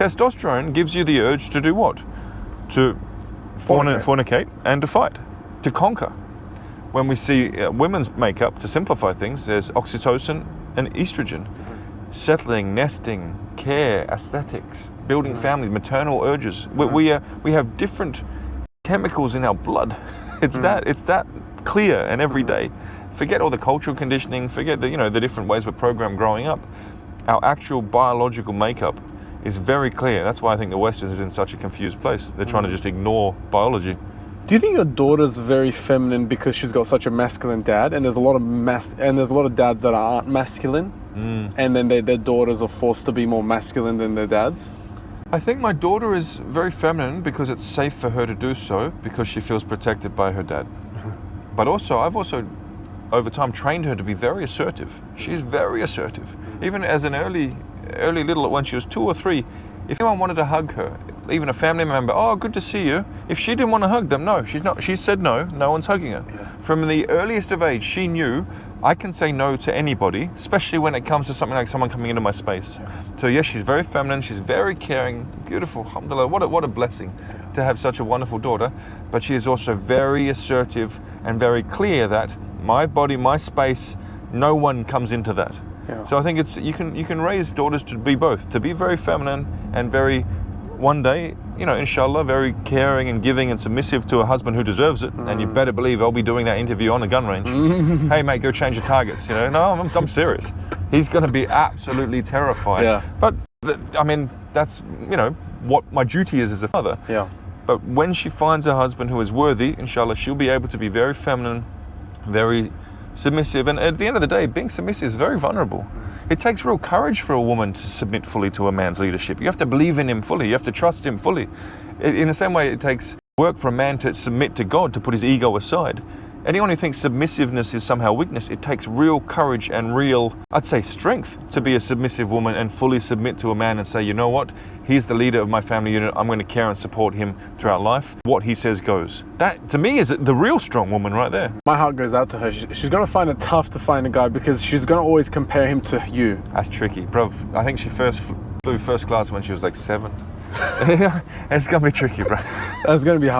Testosterone gives you the urge to do what? To fornicate and to fight, to conquer. When we see women's makeup, to simplify things, there's oxytocin and estrogen. Settling, nesting, care, aesthetics, building families, maternal urges. We have different chemicals in our blood. It's that clear and everyday. Forget all the cultural conditioning, forget the different ways we're programmed growing up. Our actual biological makeup is very clear. That's why I think the West is in such a confused place. They're trying to just ignore biology. Do you think your daughter's very feminine because she's got such a masculine dad, and there's a lot of dads that aren't masculine, and then their daughters are forced to be more masculine than their dads? I think my daughter is very feminine because it's safe for her to do so, because she feels protected by her dad. But I've also over time trained her to be very assertive. She's very assertive. Even as an early little, when she was 2 or 3, if anyone wanted to hug her, even a family member, oh, good to see you. If she didn't want to hug them, no, she's not. She said no one's hugging her. Yeah. From the earliest of age, she knew I can say no to anybody, especially when it comes to something like someone coming into my space. Yeah. So yes, she's very feminine, she's very caring, beautiful, alhamdulillah, what a blessing to have such a wonderful daughter. But she is also very assertive and very clear that my body, my space, no one comes into that. Yeah. So I think you can raise daughters to be both, to be very feminine and very, one day, inshallah, very caring and giving and submissive to a husband who deserves it. And you better believe I'll be doing that interview on the gun range. Hey mate, go change your targets. No, I'm serious. He's going to be absolutely terrified. Yeah. But that's what my duty is as a father. Yeah. But when she finds a husband who is worthy, inshallah, she'll be able to be very feminine, very submissive. And at the end of the day, being submissive is very vulnerable. It takes real courage for a woman to submit fully to a man's leadership. You have to believe in him fully. You have to trust him fully. In the same way, it takes work for a man to submit to God, to put his ego aside. Anyone who thinks submissiveness is somehow weakness, it takes real courage and real, I'd say, strength to be a submissive woman and fully submit to a man and say, you know what? He's the leader of my family unit. I'm going to care and support him throughout life. What he says goes. That, to me, is the real strong woman right there. My heart goes out to her. She's going to find it tough to find a guy because she's going to always compare him to you. That's tricky. Bruv, I think she first flew first class when she was like 7. It's going to be tricky, bro. That's going to be hard.